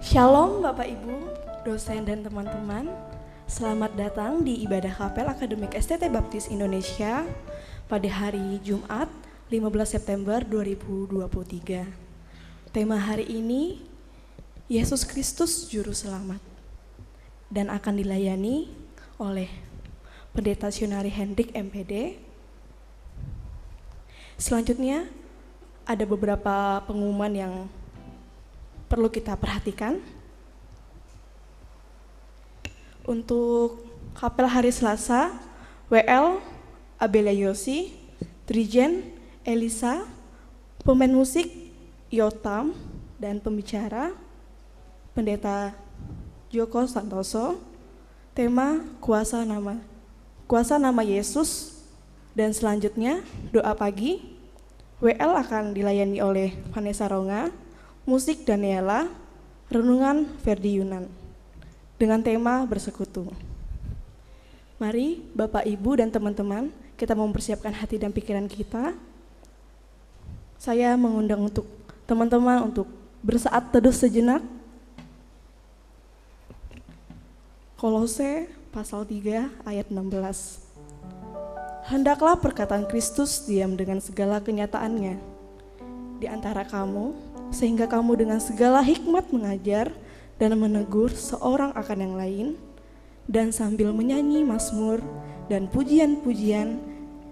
Shalom Bapak Ibu, dosen dan teman-teman. Selamat datang di ibadah kapel Akademik STT Baptis Indonesia pada hari Jumat 15 September 2023. Tema hari ini Yesus Kristus Juru Selamat dan akan dilayani oleh Pendeta Sionari Hendrik MPD. Selanjutnya ada beberapa pengumuman yang perlu kita perhatikan. Untuk kapel hari Selasa, WL Abelia Yosi, Trijen Elisa, pemain musik Yotam, dan pembicara Pendeta Joko Santoso. Tema kuasa nama Yesus. Dan selanjutnya doa pagi, WL akan dilayani oleh Vanessa Ronga, musik Daniela, renungan Ferdi Yunan dengan tema bersekutu. Mari Bapak, Ibu, dan teman-teman, kita mempersiapkan hati dan pikiran kita. Saya mengundang untuk teman-teman untuk bersaat teduh sejenak. Kolose pasal 3 ayat 16. Hendaklah perkataan Kristus diam dengan segala kenyataannya di antara kamu, sehingga kamu dengan segala hikmat mengajar dan menegur seorang akan yang lain, dan sambil menyanyi mazmur dan pujian-pujian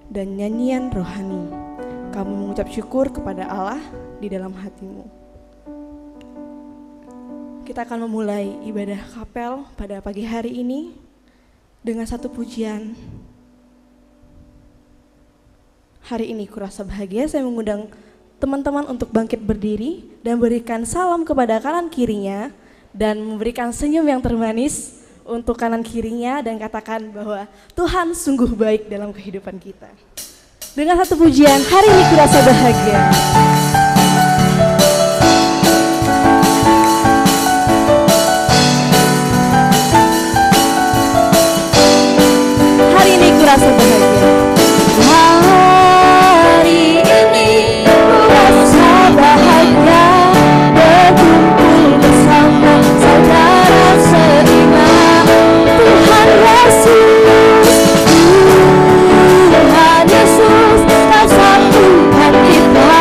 dan nyanyian rohani, kamu mengucap syukur kepada Allah di dalam hatimu. Kita akan memulai ibadah kapel pada pagi hari ini dengan satu pujian. Hari ini kurasa bahagia. Saya mengundang teman-teman untuk bangkit berdiri dan berikan salam kepada kanan kirinya dan memberikan senyum yang termanis untuk kanan kirinya dan katakan bahwa Tuhan sungguh baik dalam kehidupan kita. Dengan satu pujian, hari ini kurasa bahagia. Hari ini kurasa bahagia. Bahagia berkumpul bersama saudara seiman. Tuhan Yesus, Tuhan Yesus, tak satu Tuhan kita.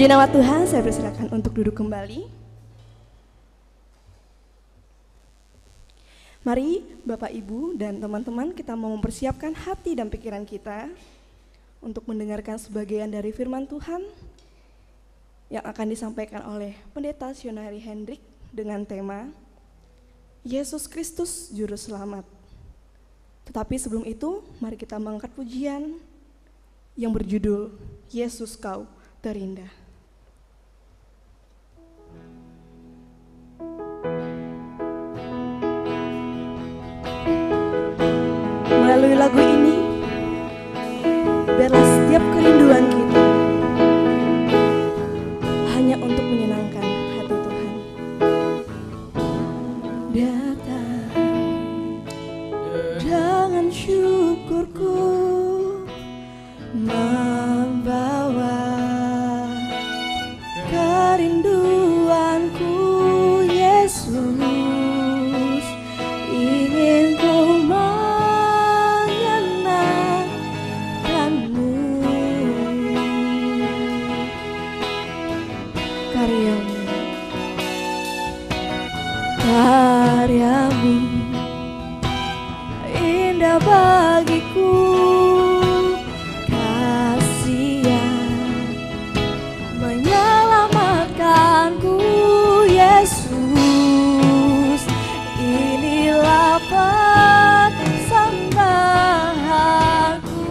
Puji nama Tuhan, saya persilakan untuk duduk kembali. Mari Bapak Ibu dan teman-teman, kita mau mempersiapkan hati dan pikiran kita untuk mendengarkan sebagian dari firman Tuhan yang akan disampaikan oleh Pendeta Sionari Hendrik dengan tema Yesus Kristus Juru Selamat. Tetapi sebelum itu, mari kita mengangkat pujian yang berjudul Yesus Kau Terindah. Melalui lagu ini, biarlah setiap kerinduan kita hanya untuk menyenangkan hati Tuhan. Datang dengan syukurku, membawa kerinduanku, Yesus, ingin ku menyenangkanmu. Karyamu indah bagiku, menyelamatkanku, Yesus, inilah persembahanku.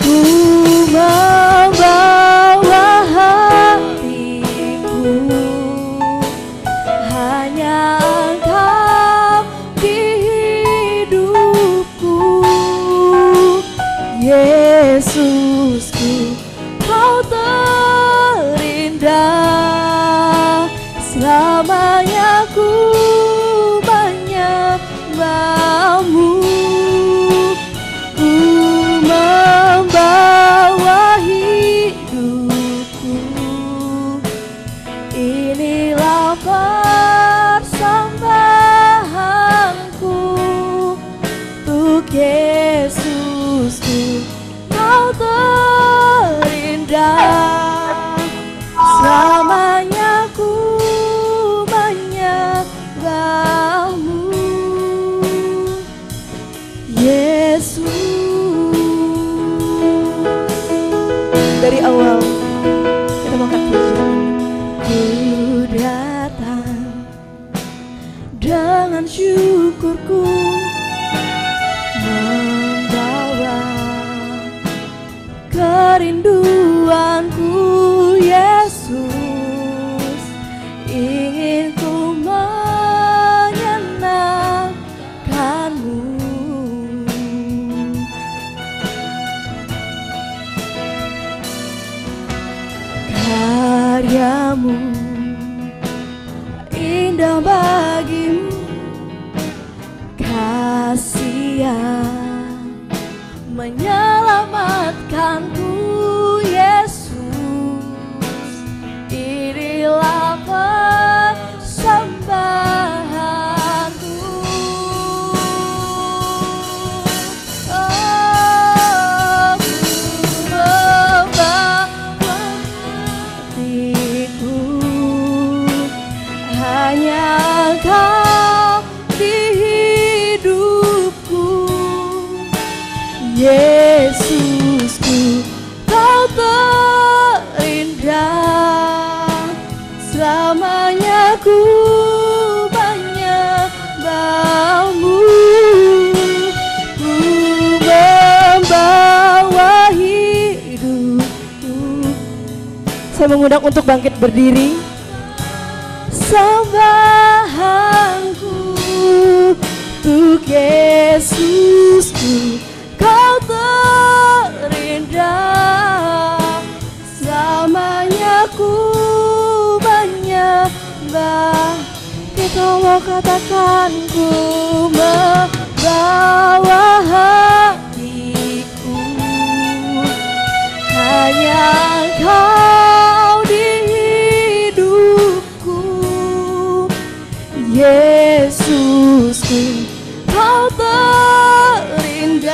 Ku membawa hatiku, hanya Engkau di hidupku, Yesusku, Kau terindah, selamanya ku menyembahmu. Ku membawa hidupku, inilah persembahanku untuk Yesusku, Kau terindah, selamanya ku menyembahmu, Yesus. Dari awal kita mengangkat pujian ini. Ku datang dengan syukurku, membawa kerinduanku, Yesus, ingin ku menyenangkanmu. Karyamu indah bagimu, kasih menyelamatkanku, Yesus, inilah persembahanku. Oh, ku membawa hatiku, hanya Engkau di hidupku, Yesusku, Kau terindah, selamanya ku menyembahmu. Ku membawa hidupku. Saya mengundang untuk bangkit berdiri. Sembahanku untuk Yesusku, Kau terindah, selamanya ku menyembah. Kita mau katakan, ku membawa hatiku, hanya Engkau di hidupku, Yesusku, Kau terindah,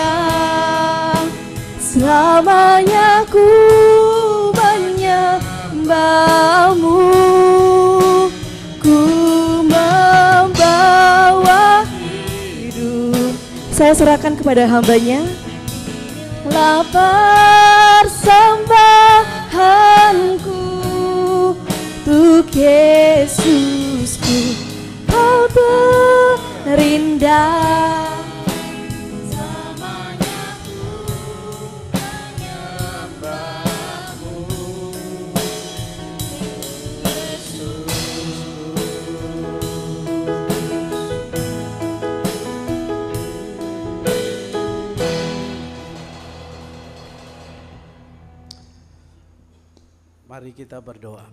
Saya serahkan kepada hambanya. Lah persembahanku untuk Yesusku, kau terindah. Mari kita berdoa.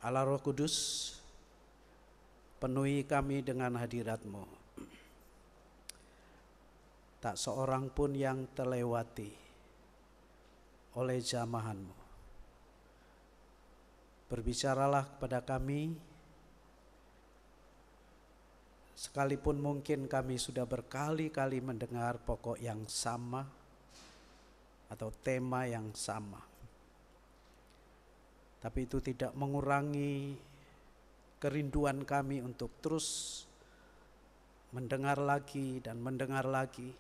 Allah Roh Kudus, penuhi kami dengan hadirat-Mu. Tak seorang pun yang terlewati oleh jamahan-Mu. Berbicaralah kepada kami, sekalipun mungkin kami sudah berkali-kali mendengar pokok yang sama atau tema yang sama. Tapi itu tidak mengurangi kerinduan kami untuk terus mendengar lagi dan mendengar lagi.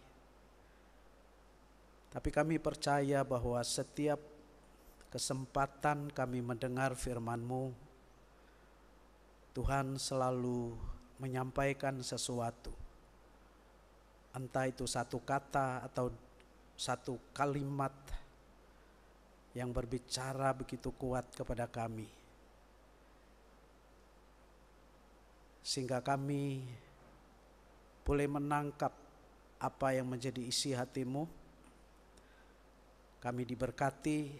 Tapi kami percaya bahwa setiap kesempatan kami mendengar firman-Mu, Tuhan selalu menyampaikan sesuatu, entah itu satu kata atau satu kalimat yang berbicara begitu kuat kepada kami, sehingga kami boleh menangkap apa yang menjadi isi hati-Mu. Kami diberkati,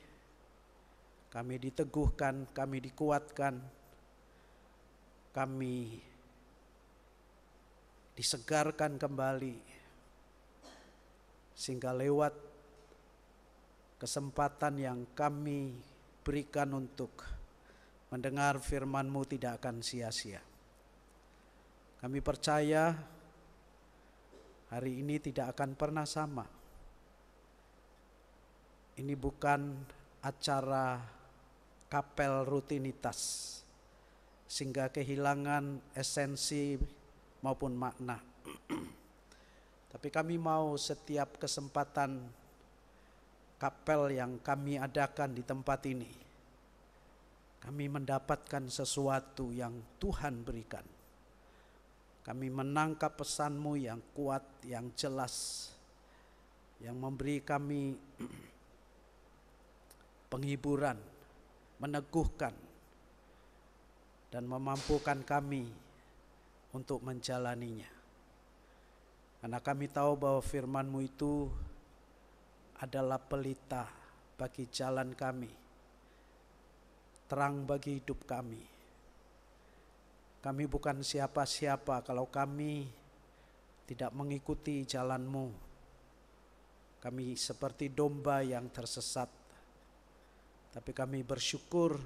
kami diteguhkan, kami dikuatkan, kami disegarkan kembali, sehingga lewat kesempatan yang kami berikan untuk mendengar firman-Mu tidak akan sia-sia. Kami percaya hari ini tidak akan pernah sama. Ini bukan acara kapel rutinitas sehingga kehilangan esensi maupun makna. Tapi kami mau setiap kesempatan kapel yang kami adakan di tempat ini, kami mendapatkan sesuatu yang Tuhan berikan. Kami menangkap pesan-Mu yang kuat, yang jelas, yang memberi kami penghiburan, meneguhkan, dan memampukan kami untuk menjalaninya. Karena kami tahu bahwa firman-Mu itu adalah pelita bagi jalan kami, terang bagi hidup kami. Kami bukan siapa-siapa kalau kami tidak mengikuti jalan-Mu. Kami seperti domba yang tersesat. Tapi kami bersyukur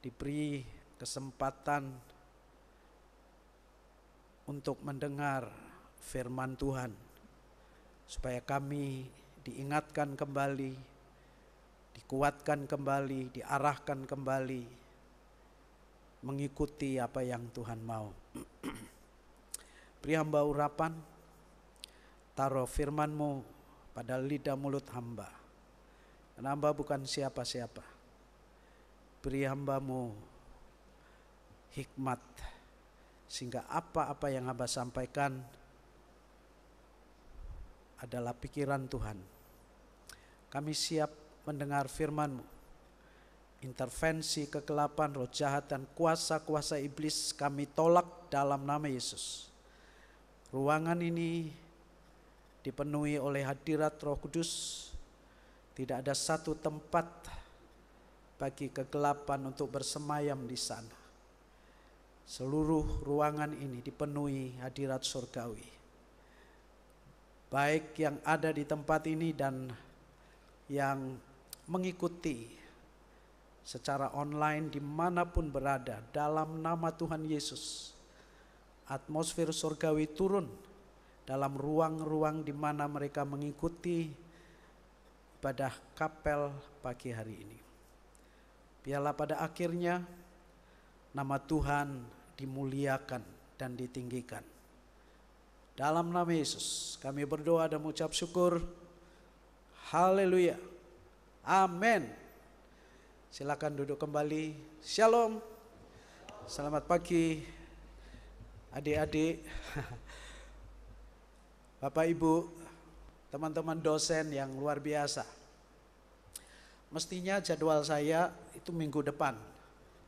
diberi kesempatan untuk mendengar firman Tuhan, supaya kami diingatkan kembali, dikuatkan kembali, diarahkan kembali, mengikuti apa yang Tuhan mau. Beri hamba urapan, taruh firman-Mu pada lidah mulut hamba. Dan hamba bukan siapa-siapa. Beri hamba-Mu hikmat, sehingga apa-apa yang hamba sampaikan adalah pikiran Tuhan. Kami siap mendengar firman-Mu. Intervensi kegelapan, roh jahat, dan kuasa-kuasa iblis kami tolak dalam nama Yesus. Ruangan ini dipenuhi oleh hadirat Roh Kudus. Tidak ada satu tempat bagi kegelapan untuk bersemayam di sana. Seluruh ruangan ini dipenuhi hadirat surgawi. Baik yang ada di tempat ini dan yang mengikuti secara online dimanapun berada, dalam nama Tuhan Yesus, atmosfer surgawi turun dalam ruang-ruang di mana mereka mengikuti ibadah kapel pagi hari ini. Biarlah pada akhirnya nama Tuhan dimuliakan dan ditinggikan. Dalam nama Yesus kami berdoa dan mengucap syukur. Haleluya. Amin. Silakan duduk kembali. Shalom. Selamat pagi adik-adik, Bapak Ibu, teman-teman dosen yang luar biasa. Mestinya jadwal saya itu minggu depan,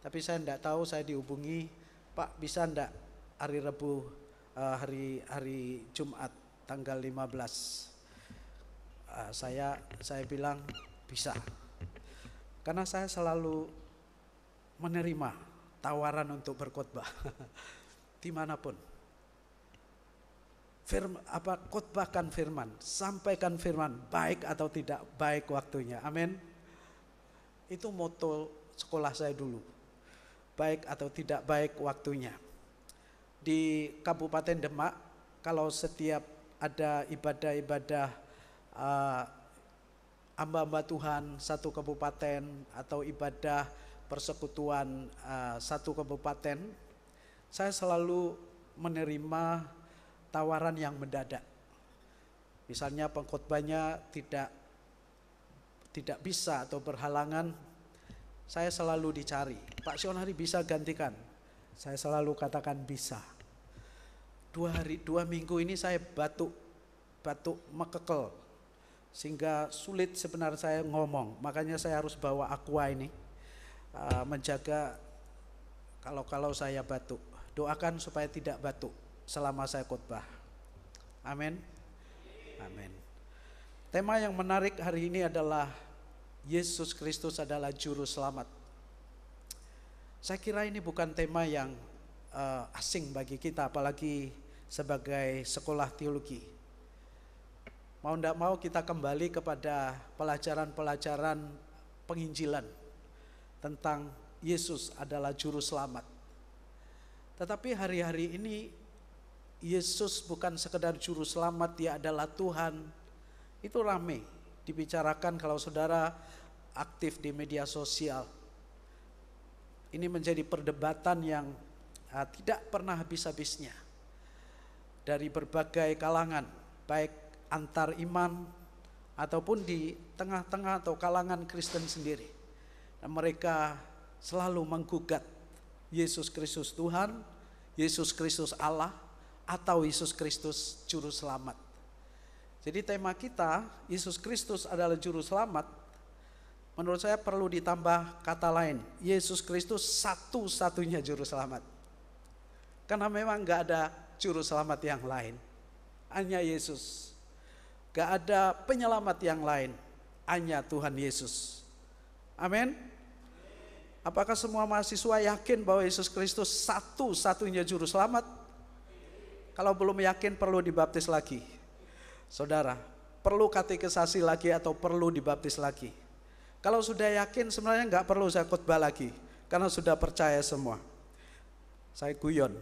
tapi saya tidak tahu, saya dihubungi, Pak bisa enggak hari Rabu, hari Jumat tanggal 15. Saya bilang bisa, karena saya selalu menerima tawaran untuk berkhotbah dimanapun. Khotbahkan firman, sampaikan firman, baik atau tidak baik waktunya. Amin. Itu moto sekolah saya dulu, baik atau tidak baik waktunya. Di Kabupaten Demak, kalau setiap ada ibadah-ibadah hamba-hamba Tuhan satu kabupaten atau ibadah persekutuan satu kabupaten, saya selalu menerima tawaran yang mendadak. Misalnya pengkhotbahnya tidak bisa atau berhalangan, saya selalu dicari, Pak Sionari bisa gantikan? Saya selalu katakan bisa. 2 minggu ini saya batuk mekekel, sehingga sulit sebenarnya saya ngomong. Makanya saya harus bawa aqua ini, menjaga kalau saya batuk. Doakan supaya tidak batuk selama saya khotbah. Amin. Amin. Tema yang menarik hari ini adalah Yesus Kristus adalah juru selamat. Saya kira ini bukan tema yang asing bagi kita, apalagi sebagai sekolah teologi. Mau tidak mau kita kembali kepada pelajaran-pelajaran penginjilan tentang Yesus adalah juru selamat. Tetapi hari-hari ini Yesus bukan sekedar juru selamat, dia adalah Tuhan. Itu rame dibicarakan kalau saudara aktif di media sosial. Ini menjadi perdebatan yang tidak pernah habis-habisnya dari berbagai kalangan, baik antar iman ataupun di tengah-tengah atau kalangan Kristen sendiri. Dan mereka selalu menggugat Yesus Kristus Tuhan, Yesus Kristus Allah, atau Yesus Kristus juru selamat. Jadi tema kita, Yesus Kristus adalah juru selamat, menurut saya perlu ditambah kata lain, Yesus Kristus satu-satunya juru selamat. Karena memang gak ada juru selamat yang lain, hanya Yesus. Gak ada penyelamat yang lain, hanya Tuhan Yesus. Amin. Apakah semua mahasiswa yakin bahwa Yesus Kristus satu-satunya juru selamat? Kalau belum yakin perlu dibaptis lagi. Saudara, perlu katekisasi lagi atau perlu dibaptis lagi? Kalau sudah yakin sebenarnya nggak perlu saya khotbah lagi, karena sudah percaya semua. Saya guyon.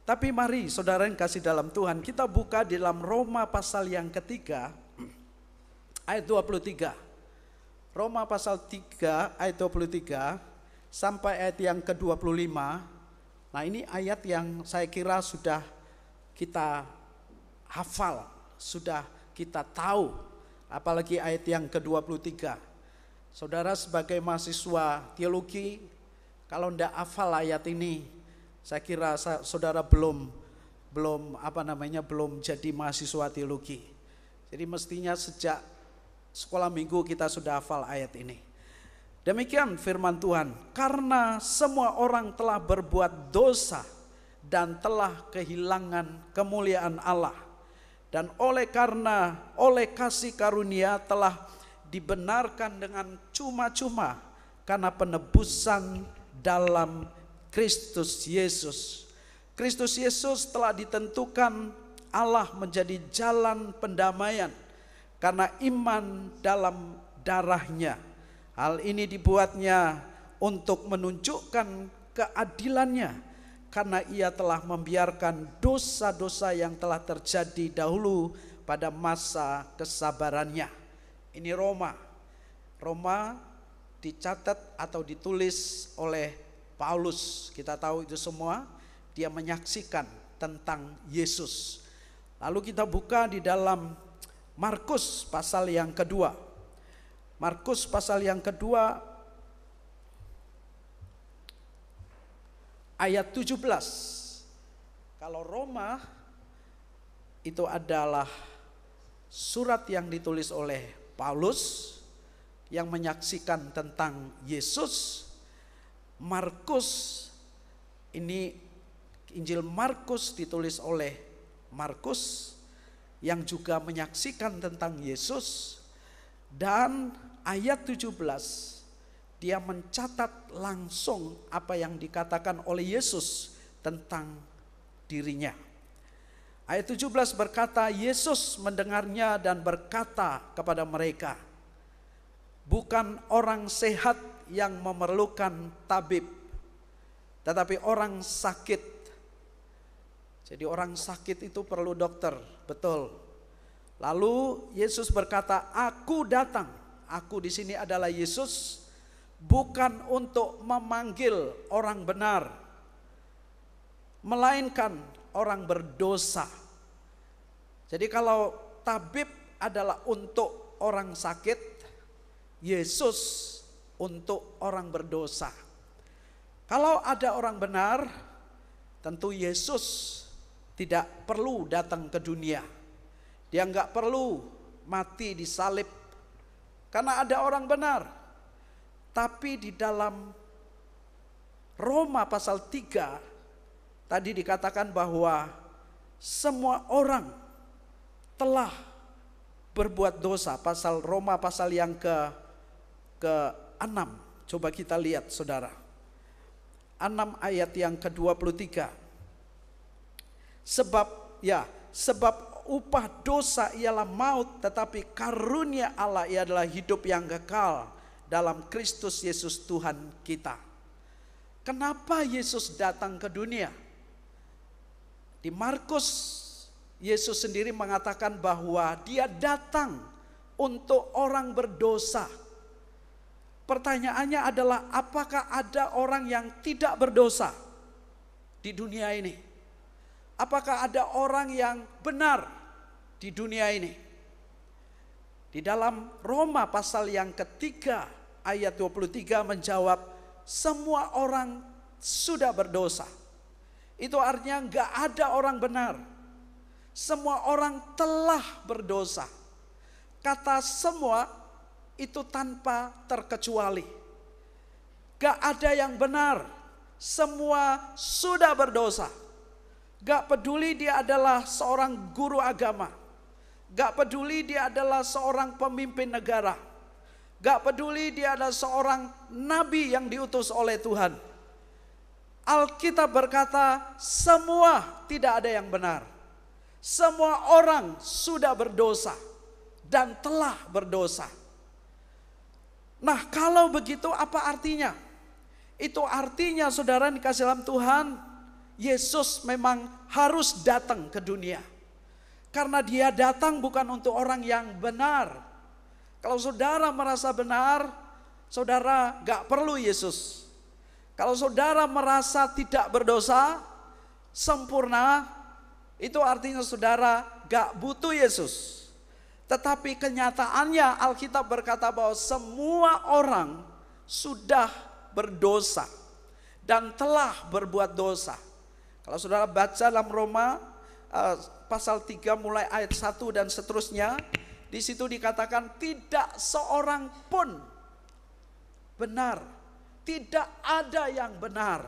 Tapi mari saudara yang kasih dalam Tuhan, kita buka di dalam Roma pasal yang ketiga, ayat 23. Roma pasal 3 ayat 23 sampai ayat yang ke-25. Nah ini ayat yang saya kira sudah kita hafal, sudah kita tahu, apalagi ayat yang ke-23. Saudara sebagai mahasiswa teologi, kalau tidak hafal ayat ini, saya kira saudara belum jadi mahasiswa teologi. Jadi mestinya sejak sekolah minggu kita sudah hafal ayat ini. Demikian firman Tuhan, karena semua orang telah berbuat dosa dan telah kehilangan kemuliaan Allah, dan oleh kasih karunia telah dibenarkan dengan cuma-cuma karena penebusan dalam Kristus Yesus. Kristus Yesus telah ditentukan Allah menjadi jalan pendamaian karena iman dalam darahnya. Hal ini dibuatnya untuk menunjukkan keadilannya karena ia telah membiarkan dosa-dosa yang telah terjadi dahulu pada masa kesabarannya. Ini Roma dicatat atau ditulis oleh Paulus. Kita tahu itu semua, dia menyaksikan tentang Yesus. Lalu kita buka di dalam Markus pasal yang kedua. Markus pasal yang kedua ayat 17. Kalau Roma itu adalah surat yang ditulis oleh Paulus yang menyaksikan tentang Yesus. Markus ini, Injil Markus ditulis oleh Markus yang juga menyaksikan tentang Yesus. Dan ayat 17 dia mencatat langsung apa yang dikatakan oleh Yesus tentang dirinya. Ayat 17 berkata, Yesus mendengarnya dan berkata kepada mereka, bukan orang sehat yang memerlukan tabib, tetapi orang sakit. Jadi orang sakit itu perlu dokter, betul. Lalu Yesus berkata, aku datang. Aku di sini adalah Yesus, bukan untuk memanggil orang benar, melainkan orang berdosa. Jadi kalau tabib adalah untuk orang sakit, Yesus untuk orang berdosa. Kalau ada orang benar, tentu Yesus tidak perlu datang ke dunia. Dia nggak perlu mati disalib karena ada orang benar. Tapi di dalam Roma pasal 3 tadi dikatakan bahwa semua orang telah berbuat dosa. Pasal Roma pasal yang ke-6. Coba kita lihat saudara. 6 ayat yang ke-23. Sebab upah dosa ialah maut, tetapi karunia Allah adalah hidup yang kekal dalam Kristus Yesus Tuhan kita. Kenapa Yesus datang ke dunia? Di Markus, Yesus sendiri mengatakan bahwa dia datang untuk orang berdosa. Pertanyaannya adalah, apakah ada orang yang tidak berdosa di dunia ini? Apakah ada orang yang benar di dunia ini? Di dalam Roma pasal yang ketiga ayat 23 menjawab, semua orang sudah berdosa. Itu artinya enggak ada orang benar. Semua orang telah berdosa. Kata semua itu tanpa terkecuali. Enggak ada yang benar. Semua sudah berdosa. Gak peduli dia adalah seorang guru agama. Gak peduli dia adalah seorang pemimpin negara. Gak peduli dia adalah seorang nabi yang diutus oleh Tuhan. Alkitab berkata semua tidak ada yang benar. Semua orang sudah berdosa dan telah berdosa. Nah, kalau begitu apa artinya? Itu artinya saudara dikasih dalam Tuhan, Yesus memang harus datang ke dunia. Karena dia datang bukan untuk orang yang benar. Kalau saudara merasa benar, saudara gak perlu Yesus. Kalau saudara merasa tidak berdosa, sempurna, itu artinya saudara gak butuh Yesus. Tetapi kenyataannya Alkitab berkata bahwa semua orang sudah berdosa dan telah berbuat dosa. Kalau saudara baca dalam Roma pasal 3 mulai ayat 1 dan seterusnya, di situ dikatakan tidak seorang pun benar, tidak ada yang benar.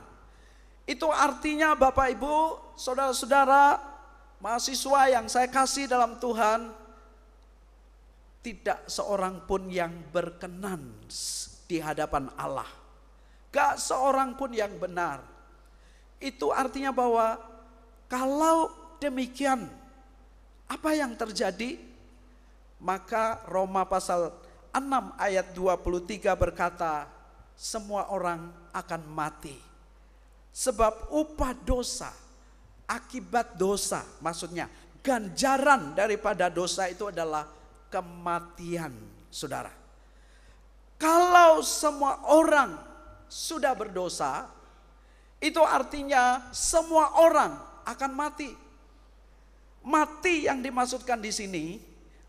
Itu artinya Bapak Ibu, saudara-saudara, mahasiswa yang saya kasih dalam Tuhan, tidak seorang pun yang berkenan di hadapan Allah. Gak seorang pun yang benar. Itu artinya bahwa kalau demikian, apa yang terjadi? Maka Roma pasal 6 ayat 23 berkata, semua orang akan mati. Sebab upah dosa, akibat dosa, maksudnya ganjaran daripada dosa itu adalah kematian, saudara. Kalau semua orang sudah berdosa, Itu artinya semua orang akan mati. Mati yang dimaksudkan di sini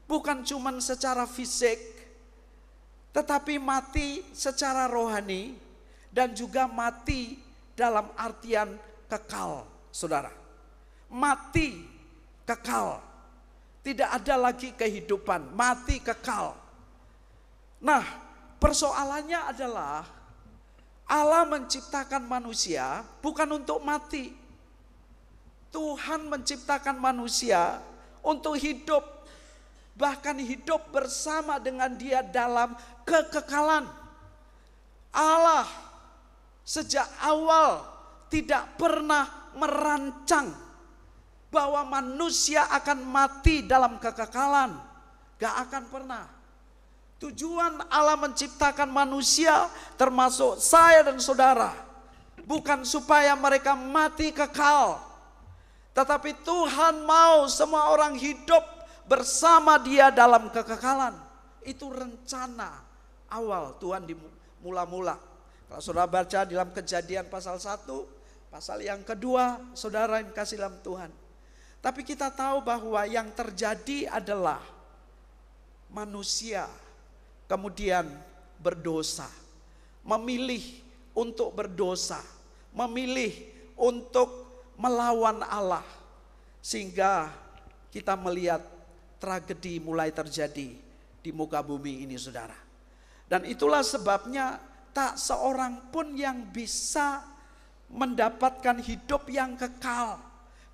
bukan cuma secara fisik, tetapi mati secara rohani dan juga mati dalam artian kekal, saudara. Mati kekal. Tidak ada lagi kehidupan, mati kekal. Nah, persoalannya adalah Allah menciptakan manusia bukan untuk mati. Tuhan menciptakan manusia untuk hidup. Bahkan hidup bersama dengan Dia dalam kekekalan. Allah sejak awal tidak pernah merancang bahwa manusia akan mati dalam kekekalan. Gak akan pernah. Tujuan Allah menciptakan manusia termasuk saya dan saudara bukan supaya mereka mati kekal, tetapi Tuhan mau semua orang hidup bersama Dia dalam kekekalan. Itu rencana awal Tuhan di mula-mula. Kalau saudara baca dalam Kejadian pasal 1, pasal yang kedua, saudara yang kasih dalam Tuhan. Tapi kita tahu bahwa yang terjadi adalah manusia kemudian berdosa, memilih untuk berdosa, memilih untuk melawan Allah, sehingga kita melihat tragedi mulai terjadi di muka bumi ini, saudara. Dan itulah sebabnya tak seorang pun yang bisa mendapatkan hidup yang kekal,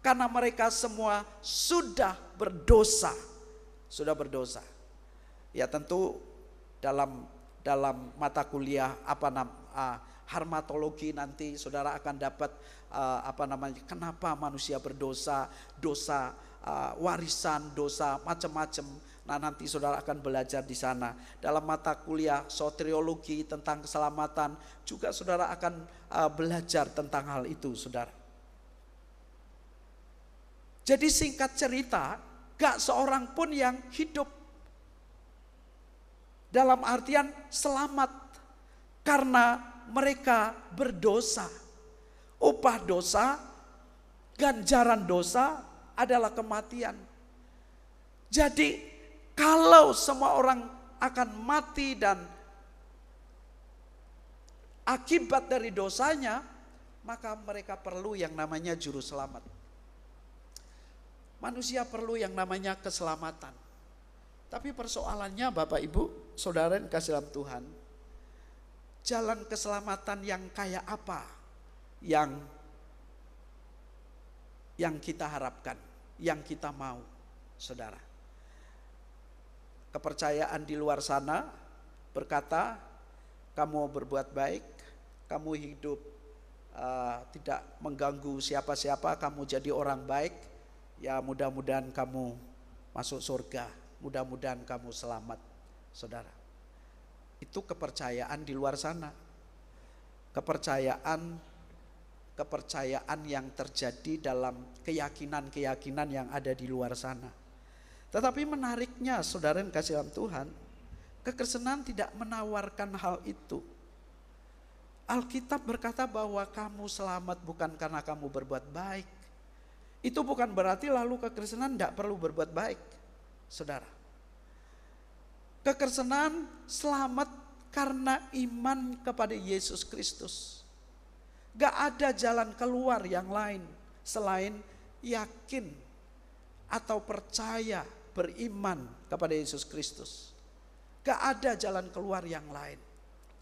karena mereka semua sudah berdosa, Ya tentu dalam mata kuliah harmatologi nanti saudara akan dapat kenapa manusia berdosa, dosa warisan, dosa macam-macam. Nah, nanti saudara akan belajar di sana. Dalam mata kuliah soteriologi tentang keselamatan juga saudara akan belajar tentang hal itu, saudara. Jadi singkat cerita, gak seorang pun yang hidup dalam artian selamat karena mereka berdosa. Upah dosa, ganjaran dosa adalah kematian. Jadi kalau semua orang akan mati dan akibat dari dosanya, maka mereka perlu yang namanya juru selamat. Manusia perlu yang namanya keselamatan. Tapi persoalannya Bapak Ibu, saudara yang kasih dalam Tuhan, jalan keselamatan yang kayak apa yang kita harapkan, yang kita mau, saudara. Kepercayaan di luar sana berkata, kamu berbuat baik, kamu hidup tidak mengganggu siapa-siapa, kamu jadi orang baik, ya mudah-mudahan kamu masuk surga, mudah-mudahan kamu selamat, saudara. Itu kepercayaan di luar sana. Kepercayaan yang terjadi dalam keyakinan-keyakinan yang ada di luar sana. Tetapi menariknya, saudara yang kasih dalam Tuhan, kekristenan tidak menawarkan hal itu. Alkitab berkata bahwa kamu selamat bukan karena kamu berbuat baik. Itu bukan berarti lalu kekristenan tidak perlu berbuat baik, saudara. Kekristenan selamat karena iman kepada Yesus Kristus. Gak ada jalan keluar yang lain selain yakin atau percaya, beriman kepada Yesus Kristus. Gak ada jalan keluar yang lain,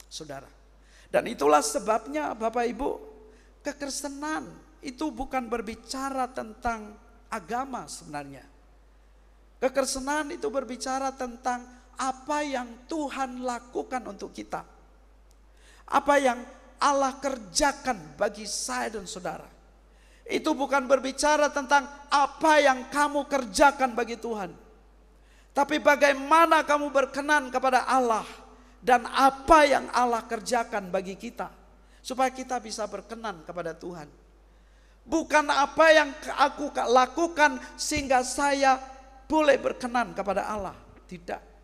saudara. Dan itulah sebabnya Bapak Ibu, kekristenan itu bukan berbicara tentang agama sebenarnya. Kekristenan itu berbicara tentang apa yang Tuhan lakukan untuk kita. Apa yang Allah kerjakan bagi saya dan saudara. Itu bukan berbicara tentang apa yang kamu kerjakan bagi Tuhan. Tapi bagaimana kamu berkenan kepada Allah. Dan apa yang Allah kerjakan bagi kita. Supaya kita bisa berkenan kepada Tuhan. Bukan apa yang aku lakukan sehingga saya boleh berkenan kepada Allah. Tidak.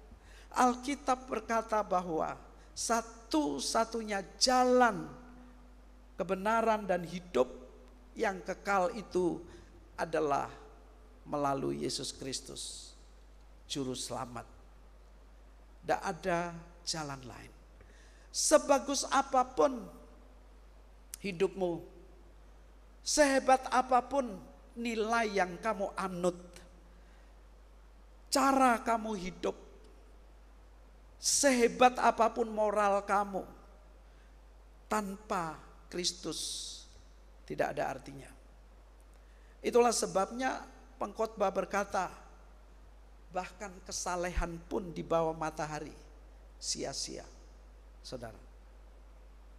Alkitab berkata bahwa satu-satunya jalan kebenaran dan hidup yang kekal itu adalah melalui Yesus Kristus, Juru Selamat. Tidak ada jalan lain. Sebagus apapun hidupmu, sehebat apapun nilai yang kamu anut, cara kamu hidup, sehebat apapun moral kamu, tanpa Kristus tidak ada artinya. Itulah sebabnya pengkhotbah berkata, bahkan kesalehan pun di bawah matahari sia-sia. Saudara,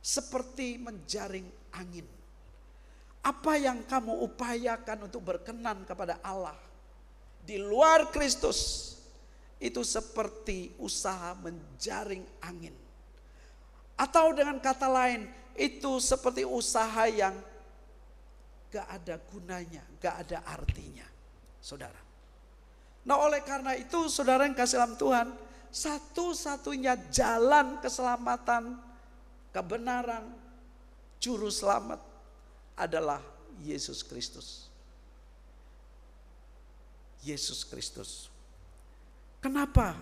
seperti menjaring angin. Apa yang kamu upayakan untuk berkenan kepada Allah di luar Kristus, itu seperti usaha menjaring angin. Atau dengan kata lain, itu seperti usaha yang gak ada gunanya, gak ada artinya, saudara. Nah, oleh karena itu, saudara yang kasih dalam Tuhan, satu-satunya jalan keselamatan, kebenaran, Juru Selamat adalah Yesus Kristus. Yesus Kristus. Kenapa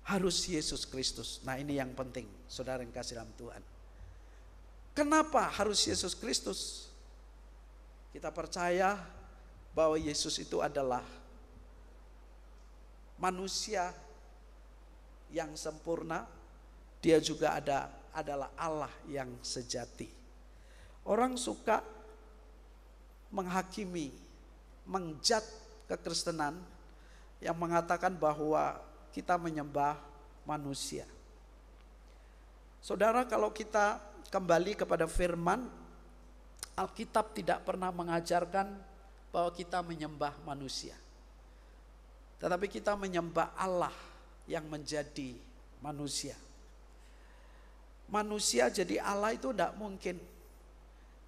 harus Yesus Kristus? Nah, ini yang penting, saudara yang kasih dalam Tuhan. Kenapa harus Yesus Kristus? Kita percaya bahwa Yesus itu adalah manusia yang sempurna. Dia juga adalah Allah yang sejati. Orang suka menghakimi, mengjat kekristenan yang mengatakan bahwa kita menyembah manusia. Saudara, kalau kita kembali kepada firman, Alkitab tidak pernah mengajarkan bahwa kita menyembah manusia. Tetapi kita menyembah Allah yang menjadi manusia. Manusia jadi Allah itu tidak mungkin.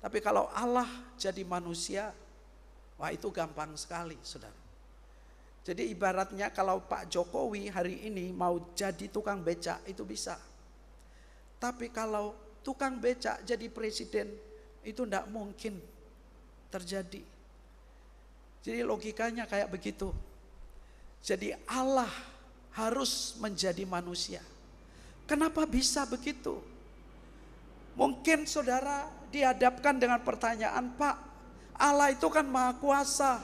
Tapi kalau Allah jadi manusia, wah itu gampang sekali, saudara. Jadi ibaratnya kalau Pak Jokowi hari ini mau jadi tukang becak, itu bisa. Tapi kalau tukang becak jadi presiden, itu tidak mungkin terjadi. Jadi logikanya kayak begitu. Jadi Allah harus menjadi manusia. Kenapa bisa begitu? Mungkin saudara dihadapkan dengan pertanyaan, Pak, Allah itu kan maha kuasa.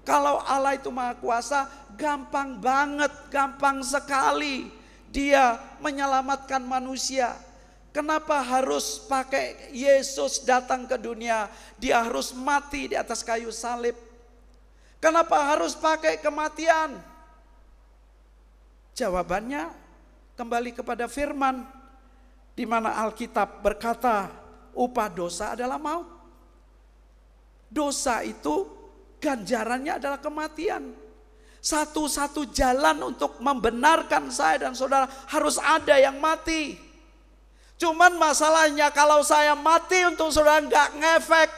Kalau Allah itu maha kuasa, gampang banget, gampang sekali Dia menyelamatkan manusia. Kenapa harus pakai Yesus datang ke dunia? Dia harus mati di atas kayu salib. Kenapa harus pakai kematian? Jawabannya kembali kepada firman, di mana Alkitab berkata, upah dosa adalah maut. Dosa itu ganjarannya adalah kematian. Satu-satu jalan untuk membenarkan saya dan saudara, harus ada yang mati. Cuman masalahnya kalau saya mati untuk saudara nggak ngefek.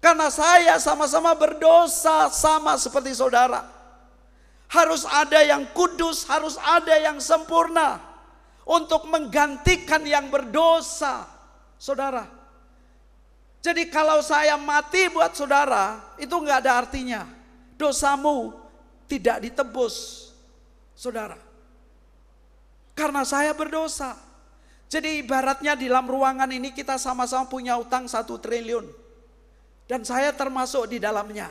Karena saya sama-sama berdosa sama seperti saudara. Harus ada yang kudus, harus ada yang sempurna untuk menggantikan yang berdosa, saudara. Jadi kalau saya mati buat saudara, itu nggak ada artinya. Dosamu tidak ditebus, saudara. Karena saya berdosa. Jadi ibaratnya di dalam ruangan ini kita sama-sama punya utang 1 triliun. Dan saya termasuk di dalamnya.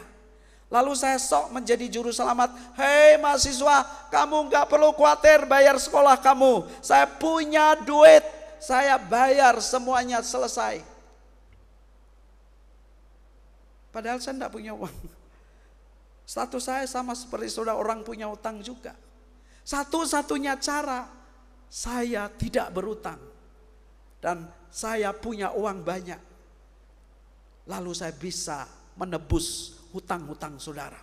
Lalu saya sok menjadi juru selamat. Hei mahasiswa, kamu gak perlu khawatir bayar sekolah kamu. Saya punya duit, saya bayar semuanya selesai. Padahal saya gak punya uang. Status saya sama seperti saudara, orang punya utang juga. Satu-satunya cara, saya tidak berutang. Dan saya punya uang banyak. Lalu saya bisa menebus hutang-hutang saudara.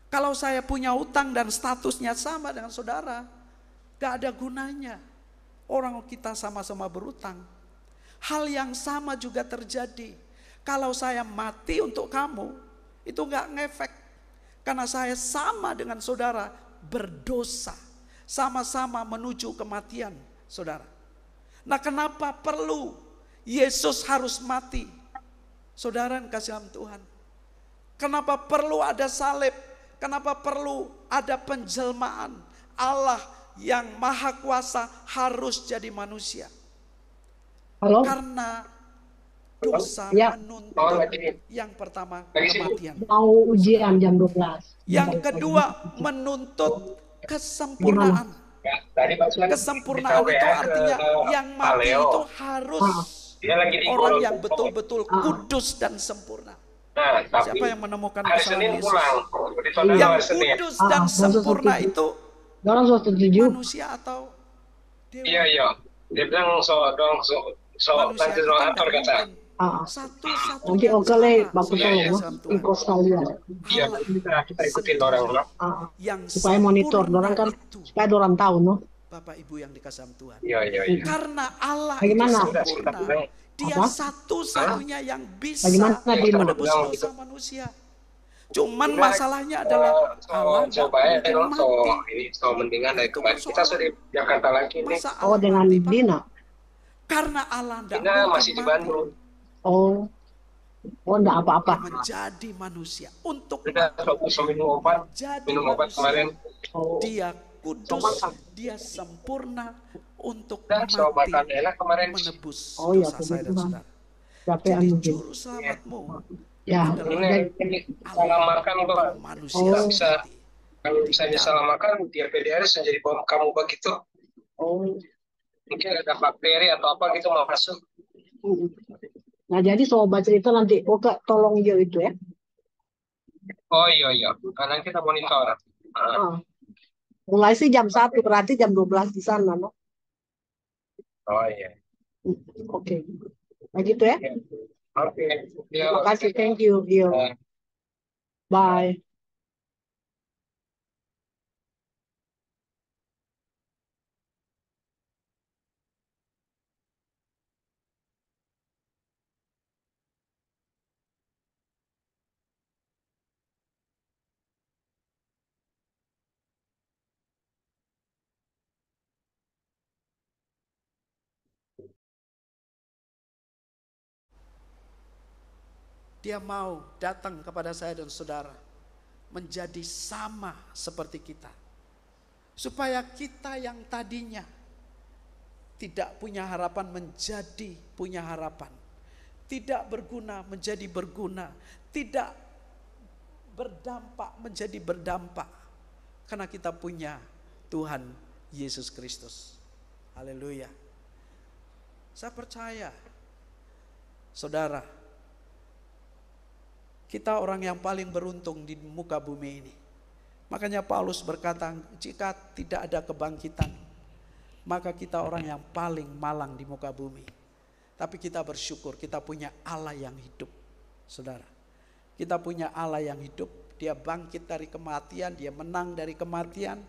Kalau saya punya hutang dan statusnya sama dengan saudara, gak ada gunanya. Orang kita sama-sama berutang. Hal yang sama juga terjadi. Kalau saya mati untuk kamu, itu gak ngefek. Karena saya sama dengan saudara berdosa. Sama-sama menuju kematian saudara. Nah, kenapa perlu Yesus harus mati. Saudara yang kasih dalam Tuhan, kenapa perlu ada salib? Kenapa perlu ada penjelmaan? Allah yang maha kuasa harus jadi manusia. Halo? Karena dosa Ya. menuntut yang pertama kematian. Mau ujian jam 12. Yang kedua menuntut kesempurnaan. Kesempurnaan itu artinya yang mati itu harus orang yang betul-betul kudus dan sempurna. Siapa yang menemukan kesalahan Yesus? Yang kudus dan sempurna itu Orang 107. manusia atau dewa? Iya. Dia bilang Manusia nanti itu kan atur tidak kata. mungkin. Nanti Satu-satunya oke le cara bagus saudara loh, kasih dalam Tuhan, ikut sekalian. Iya, kita ikutin orang loh. yang Supaya monitor, sempurna orang kan itu supaya orang tahu no. Bapak Ibu yang dikasih dalam Tuhan. Iya. Karena Allah Bagaimana? itu sempurna. Dia Apa? satu-satunya yang bisa Bagaimana, Dino? menebus dosa manusia. Cuman masalahnya adalah Allah nggak mungkin mati. Ini mendingan dari kemarin. Kita sudah di Jakarta lagi nih. Masa Oh Allah dengan mati, Pak? Dina. Karena Allah nggak Dina mungkin masih di mati. Bandung. Oh enggak apa-apa. Menjadi manusia untuk Kita minum obat menjadi manusia. kemarin. Oh Dia kudus, dia sempurna untuk Udah mati makan enak kemarin. menebus Oh, ya, dosa saya dan Tuhan. saudara. siapa Jadi yang juru selamatmu ya Ini salah makan kok. manusia Oh. Bisa kalau misalnya salah makan dia PDRS menjadi bom kamu begitu. oh Mungkin ada bakteri atau apa gitu mau masuk. nah jadi sobat cerita nanti Oka tolong dia itu ya. Oh iya. Karena kita monitor. Mulai sih jam 1 berarti jam 12 di sana no. Oh iya. Oke. Nah gitu ya. Oke. Terima kasih, thank you. Bye. Dia mau datang kepada saya dan saudara menjadi sama seperti kita. Supaya kita yang tadinya tidak punya harapan menjadi punya harapan. Tidak berguna menjadi berguna. Tidak berdampak menjadi berdampak. Karena kita punya Tuhan Yesus Kristus. Haleluya. Saya percaya, saudara, kita orang yang paling beruntung di muka bumi ini. Makanya Paulus berkata, jika tidak ada kebangkitan, maka kita orang yang paling malang di muka bumi. Tapi kita bersyukur, kita punya Allah yang hidup, saudara. Kita punya Allah yang hidup, dia bangkit dari kematian, dia menang dari kematian.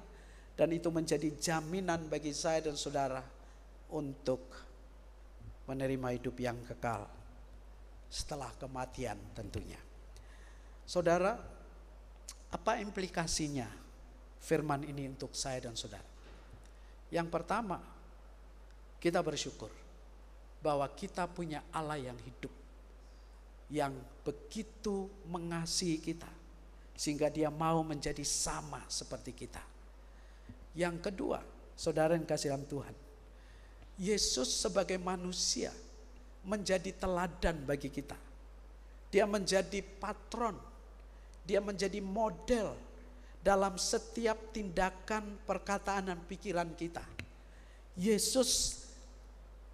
Dan itu menjadi jaminan bagi saya dan saudara untuk menerima hidup yang kekal setelah kematian tentunya. Saudara, apa implikasinya firman ini untuk saya dan saudara? Yang pertama, kita bersyukur bahwa kita punya Allah yang hidup, yang begitu mengasihi kita, sehingga dia mau menjadi sama seperti kita. Yang kedua, saudara yang kasih dalam Tuhan, Yesus sebagai manusia menjadi teladan bagi kita. Dia menjadi patron, dia menjadi model dalam setiap tindakan, perkataan, dan pikiran kita. Yesus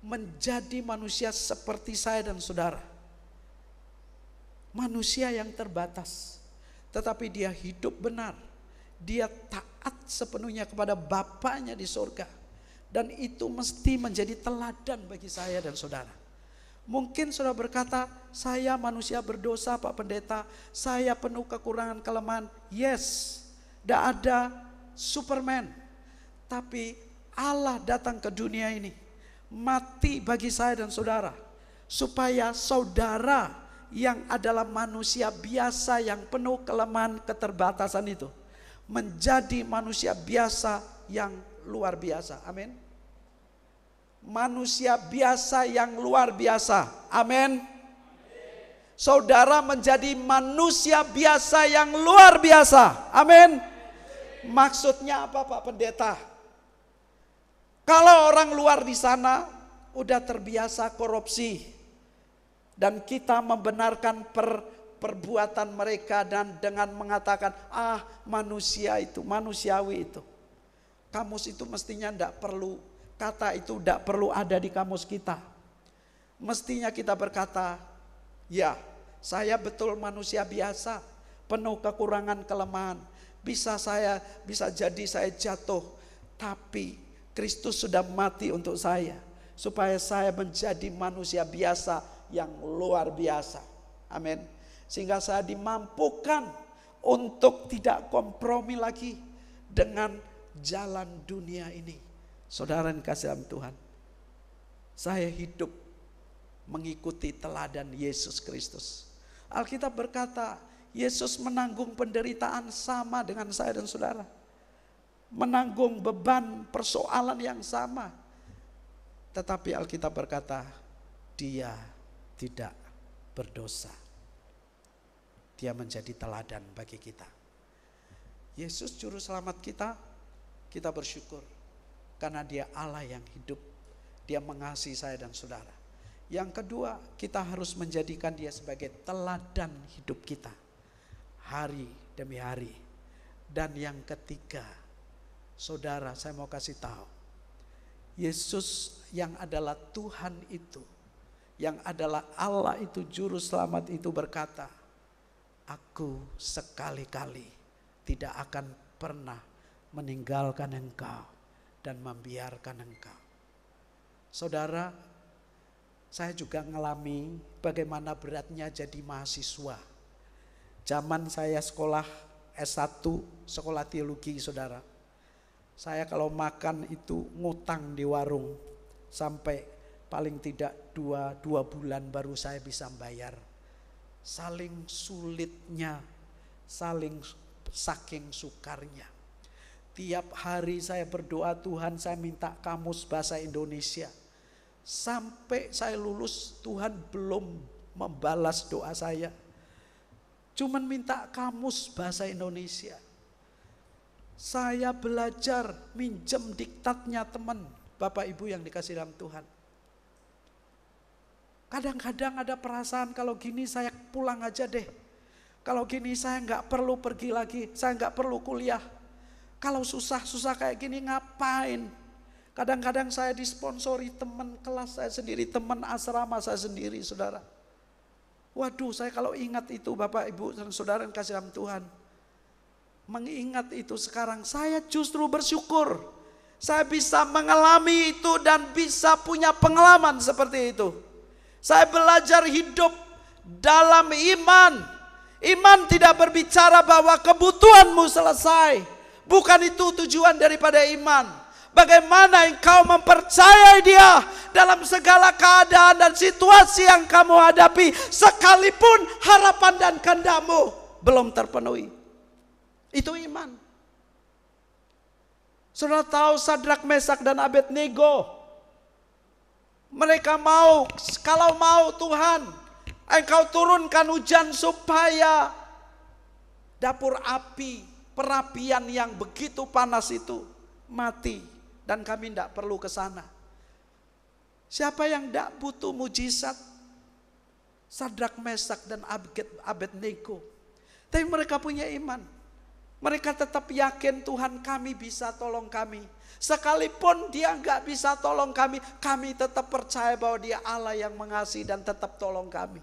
menjadi manusia seperti saya dan saudara. Manusia yang terbatas, tetapi dia hidup benar. Dia taat sepenuhnya kepada Bapaknya di surga. Dan itu mesti menjadi teladan bagi saya dan saudara. Mungkin saudara berkata, saya manusia berdosa Pak Pendeta, saya penuh kekurangan kelemahan. Yes, tidak ada Superman. Tapi Allah datang ke dunia ini, mati bagi saya dan saudara, supaya saudara yang adalah manusia biasa yang penuh kelemahan keterbatasan itu menjadi manusia biasa yang luar biasa. Amin. manusia biasa yang luar biasa. Amin. Saudara menjadi manusia biasa yang luar biasa. Amin. Maksudnya apa Pak Pendeta? Kalau orang luar di sana udah terbiasa korupsi dan kita membenarkan perbuatan mereka dan dengan mengatakan manusia itu, manusiawi itu. Kamus itu mestinya tidak perlu, kata itu tidak perlu ada di kamus kita. Mestinya kita berkata, ya saya betul manusia biasa, penuh kekurangan kelemahan. Bisa jadi saya jatuh, tapi Kristus sudah mati untuk saya, supaya saya menjadi manusia biasa yang luar biasa. Amin. Sehingga saya dimampukan untuk tidak kompromi lagi dengan jalan dunia ini. Saudara yang kasih dalam Tuhan, saya hidup mengikuti teladan Yesus Kristus. Alkitab berkata, Yesus menanggung penderitaan sama dengan saya dan saudara. Menanggung beban persoalan yang sama. Tetapi Alkitab berkata, dia tidak berdosa. Dia menjadi teladan bagi kita. Yesus juru selamat kita, kita bersyukur. Karena dia Allah yang hidup. Dia mengasihi saya dan saudara. Yang kedua, kita harus menjadikan dia sebagai teladan hidup kita. Hari demi hari. Dan yang ketiga, saudara, saya mau kasih tahu, Yesus yang adalah Tuhan itu, yang adalah Allah itu, juru selamat itu berkata, aku sekali-kali tidak akan pernah meninggalkan engkau dan membiarkan engkau. Saudara, saya juga ngalami bagaimana beratnya jadi mahasiswa. Zaman saya sekolah S1, sekolah teologi, saudara. Saya kalau makan itu ngutang di warung sampai paling tidak dua bulan baru saya bisa bayar. Saling sulitnya, saking sukarnya. Tiap hari saya berdoa, Tuhan saya minta kamus bahasa Indonesia. Sampai saya lulus, Tuhan belum membalas doa saya. Cuman minta kamus bahasa Indonesia. Saya belajar minjem diktatnya teman, Bapak Ibu yang dikasih dalam Tuhan. Kadang-kadang ada perasaan kalau gini saya pulang aja deh. Kalau gini saya nggak perlu pergi lagi, saya nggak perlu kuliah. Kalau susah-susah kayak gini ngapain? Kadang-kadang saya disponsori teman kelas saya sendiri, teman asrama saya sendiri, saudara. Waduh, saya kalau ingat itu Bapak Ibu dan saudara yang kasih dalam Tuhan. Mengingat itu sekarang saya justru bersyukur. Saya bisa mengalami itu dan bisa punya pengalaman seperti itu. Saya belajar hidup dalam iman. Iman tidak berbicara bahwa kebutuhanmu selesai. Bukan itu tujuan daripada iman. Bagaimana engkau mempercayai dia dalam segala keadaan dan situasi yang kamu hadapi. Sekalipun harapan dan kehendakmu belum terpenuhi. Itu iman. Saudara tahu Sadrak, Mesak dan Abednego. Mereka mau, kalau mau Tuhan, engkau turunkan hujan supaya dapur api, perapian yang begitu panas itu mati. Dan kami tidak perlu ke sana. Siapa yang tidak butuh mujizat? Sadrak, Mesak dan Abednego. Tapi mereka punya iman. Mereka tetap yakin Tuhan kami bisa tolong kami. Sekalipun dia nggak bisa tolong kami, kami tetap percaya bahwa dia Allah yang mengasihi dan tetap tolong kami.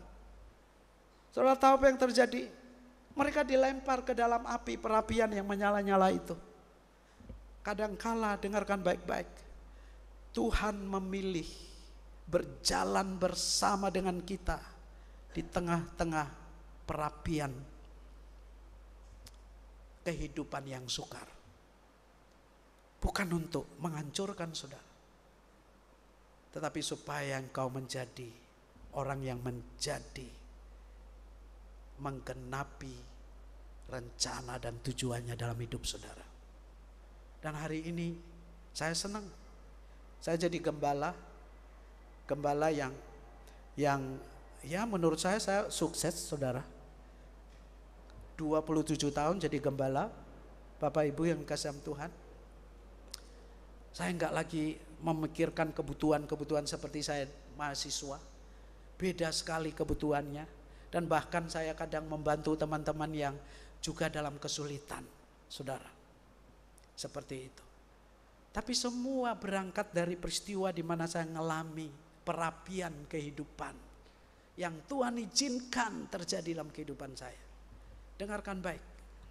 Saudara tahu apa yang terjadi? Mereka dilempar ke dalam api perapian yang menyala-nyala itu. Kadangkala dengarkan baik-baik, Tuhan memilih berjalan bersama dengan kita di tengah-tengah perapian kehidupan yang sukar. Bukan untuk menghancurkan saudara, tetapi supaya engkau menjadi orang yang menggenapi rencana dan tujuannya dalam hidup saudara. Dan hari ini saya senang. Saya jadi gembala gembala yang ya menurut saya sukses, saudara. 27 tahun jadi gembala, Bapak Ibu yang kasih Tuhan. Saya enggak lagi memikirkan kebutuhan seperti saya mahasiswa. Beda sekali kebutuhannya. Dan bahkan saya kadang membantu teman-teman yang juga dalam kesulitan, saudara. Seperti itu. Tapi semua berangkat dari peristiwa di mana saya mengalami perapian kehidupan yang Tuhan izinkan terjadi dalam kehidupan saya. Dengarkan baik,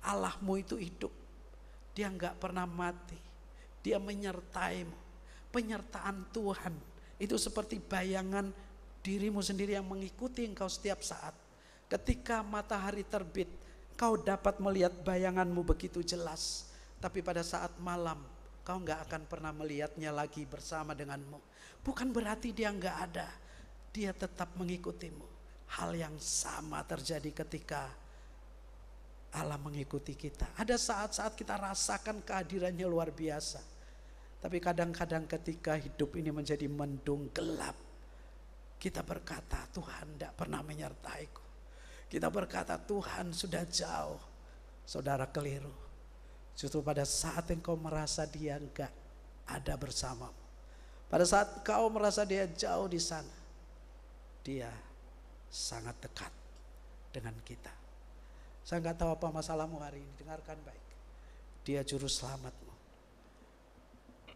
Allahmu itu hidup. Dia enggak pernah mati. Dia menyertaimu. Penyertaan Tuhan itu seperti bayangan dirimu sendiri yang mengikuti engkau setiap saat. Ketika matahari terbit, kau dapat melihat bayanganmu begitu jelas. Tapi pada saat malam, kau enggak akan pernah melihatnya lagi bersama denganmu. Bukan berarti dia enggak ada. Dia tetap mengikutimu. Hal yang sama terjadi ketika Allah mengikuti kita. Ada saat-saat kita rasakan kehadirannya luar biasa. Tapi kadang-kadang ketika hidup ini menjadi mendung gelap, kita berkata, Tuhan tidak pernah menyertaiku. Kita berkata, Tuhan sudah jauh. Saudara, keliru. Justru pada saat engkau merasa dia enggak ada bersamamu, pada saat kau merasa dia jauh di sana, dia sangat dekat dengan kita. Saya enggak tahu apa masalahmu hari ini, dengarkan baik. Dia juru selamatmu.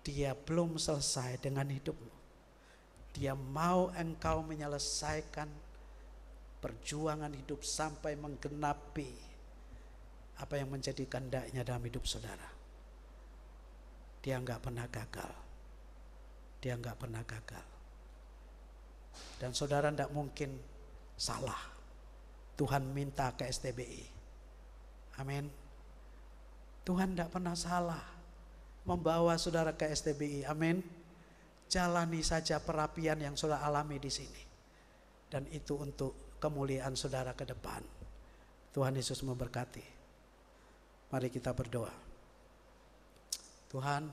Dia belum selesai dengan hidupmu. Dia mau engkau menyelesaikan perjuangan hidup sampai menggenapi apa yang menjadi kehendaknya dalam hidup saudara. Dia enggak pernah gagal. Dia enggak pernah gagal. Dan saudara enggak mungkin salah. Tuhan minta ke STBI. Amin. Tuhan enggak pernah salah membawa saudara ke STBI. Amin. Jalani saja perapian yang saudara alami di sini. Dan itu untuk kemuliaan saudara ke depan. Tuhan Yesus memberkati. Mari kita berdoa. Tuhan,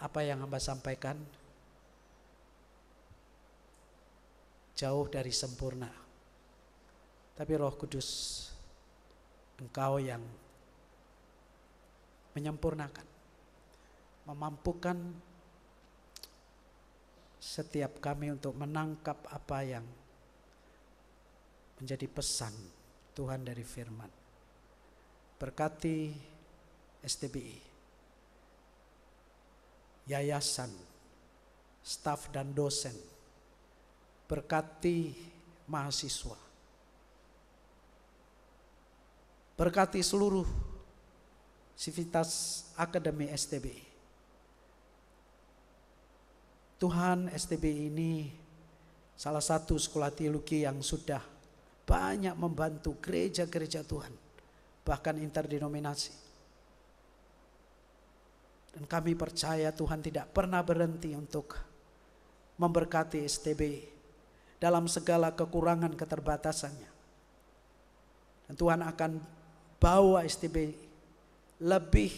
apa yang hamba sampaikan jauh dari sempurna. Tapi Roh Kudus, Engkau yang menyempurnakan, memampukan setiap kami untuk menangkap apa yang menjadi pesan Tuhan dari firman. Berkati STBI, yayasan, staf dan dosen. Berkati mahasiswa. Berkati seluruh sivitas akademi STBI. Tuhan, STBI ini salah satu sekolah teologi yang sudah banyak membantu gereja-gereja Tuhan, bahkan interdenominasi. Dan kami percaya Tuhan tidak pernah berhenti untuk memberkati STBI dalam segala kekurangan keterbatasannya. Dan Tuhan akan bawa STBI lebih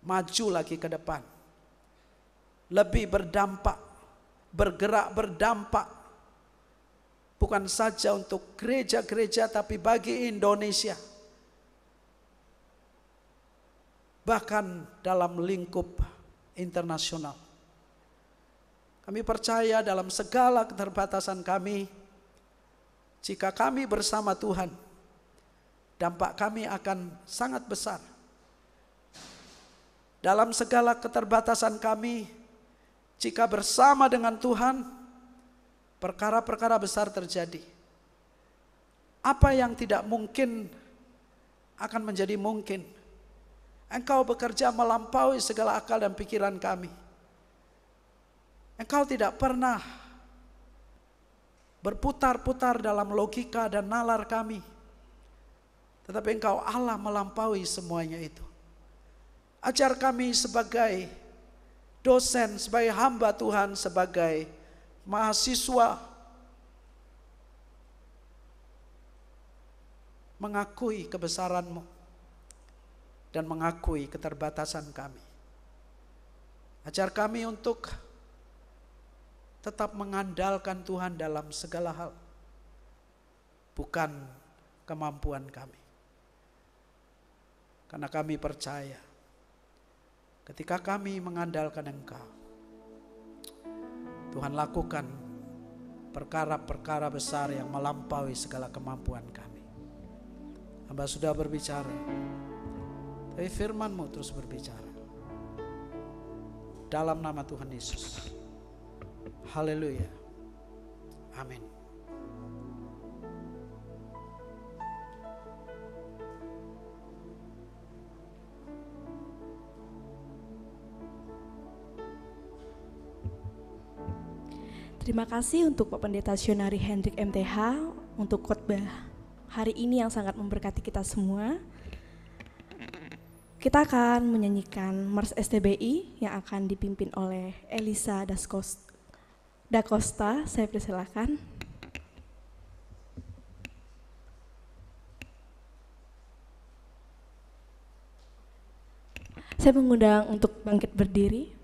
maju lagi ke depan. Lebih berdampak, bergerak berdampak. Bukan saja untuk gereja-gereja tapi bagi Indonesia. Bahkan dalam lingkup internasional. Kami percaya dalam segala keterbatasan kami, jika kami bersama Tuhan, dampak kami akan sangat besar. Dalam segala keterbatasan kami, jika bersama dengan Tuhan, perkara-perkara besar terjadi. Apa yang tidak mungkin akan menjadi mungkin. Engkau bekerja melampaui segala akal dan pikiran kami. Engkau tidak pernah berputar-putar dalam logika dan nalar kami. Tetapi Engkau Allah melampaui semuanya itu. Ajar kami sebagai dosen, sebagai hamba Tuhan, sebagai mahasiswa mengakui kebesaran-Mu dan mengakui keterbatasan kami. Ajar kami untuk tetap mengandalkan Tuhan dalam segala hal, bukan kemampuan kami. Karena kami percaya ketika kami mengandalkan Engkau, Tuhan lakukan perkara-perkara besar yang melampaui segala kemampuan kami. Hamba sudah berbicara, tapi firman-Mu terus berbicara. Dalam nama Tuhan Yesus. Haleluya. Amin. Terima kasih untuk Pak Pendeta Sionari Hendrik MTH untuk khotbah hari ini yang sangat memberkati kita semua. Kita akan menyanyikan Mars STBI yang akan dipimpin oleh Elisa Da Costa. Saya persilakan. Saya mengundang untuk bangkit berdiri.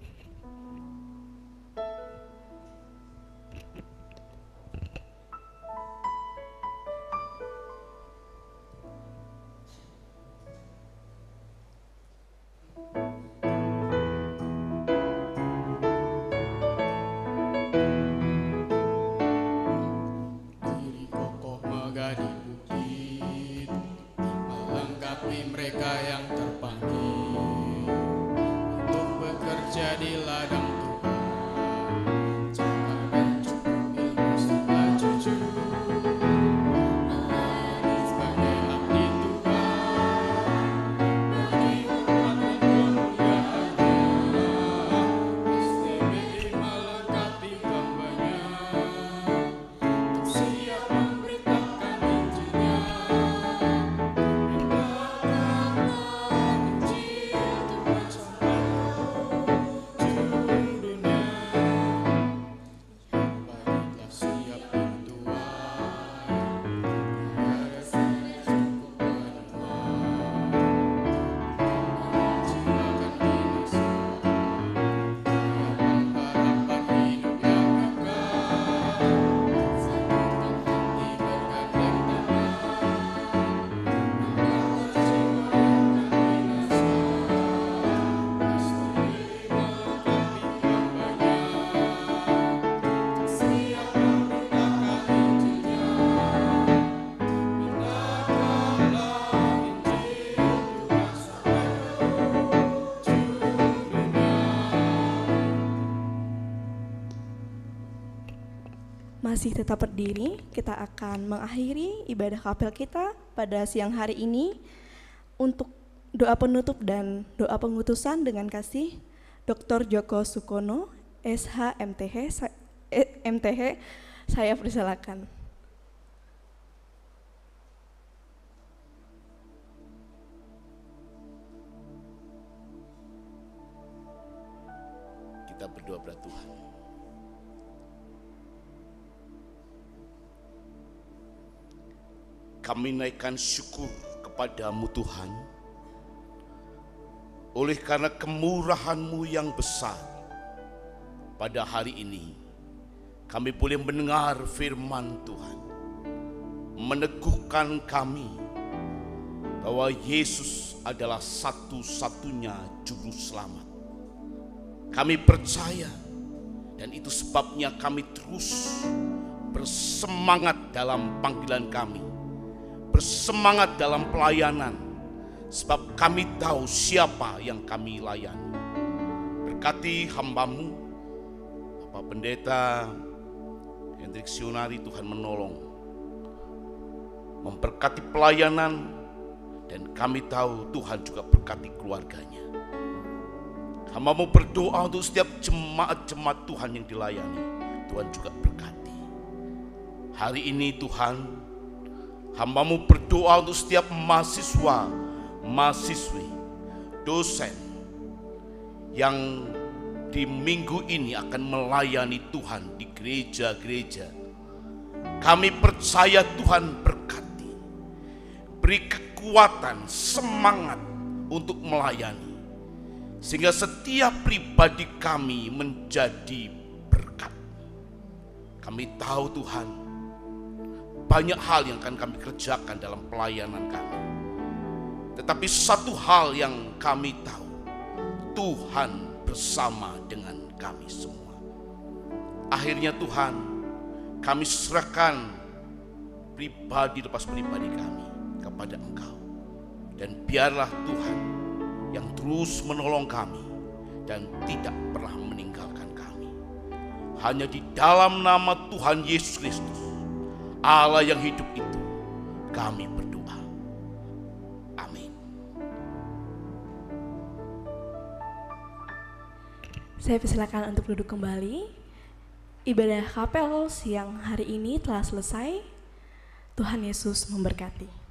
Masih tetap berdiri, kita akan mengakhiri ibadah kapel kita pada siang hari ini. Untuk doa penutup dan doa pengutusan dengan kasih, Dr. Joko Sukono, SH MTH, saya persilakan. Kita berdoa kepada Tuhan. Kami naikkan syukur kepada-Mu Tuhan, oleh karena kemurahan-Mu yang besar. Pada hari ini kami boleh mendengar firman Tuhan, meneguhkan kami bahwa Yesus adalah satu-satunya juru selamat. Kami percaya, dan itu sebabnya kami terus bersemangat dalam panggilan kami, bersemangat dalam pelayanan, sebab kami tahu siapa yang kami layani. Berkati hamba-Mu, Bapak Pendeta Hendrik Sionari, Tuhan menolong, memberkati pelayanan, dan kami tahu Tuhan juga berkati keluarganya. Hamba-Mu berdoa untuk setiap jemaat-jemaat Tuhan yang dilayani, Tuhan juga berkati. Hari ini Tuhan, hamba-Mu berdoa untuk setiap mahasiswa, mahasiswi, dosen yang di minggu ini akan melayani Tuhan di gereja-gereja. Kami percaya Tuhan berkati, beri kekuatan, semangat untuk melayani, sehingga setiap pribadi kami menjadi berkat. Kami tahu Tuhan, banyak hal yang akan kami kerjakan dalam pelayanan kami. Tetapi satu hal yang kami tahu, Tuhan bersama dengan kami semua. Akhirnya Tuhan, kami serahkan pribadi lepas pribadi kami kepada Engkau. Dan biarlah Tuhan yang terus menolong kami dan tidak pernah meninggalkan kami. Hanya di dalam nama Tuhan Yesus Kristus, Allah yang hidup itu, kami berdoa. Amin. Saya persilakan untuk duduk kembali. Ibadah kapel siang hari ini telah selesai. Tuhan Yesus memberkati.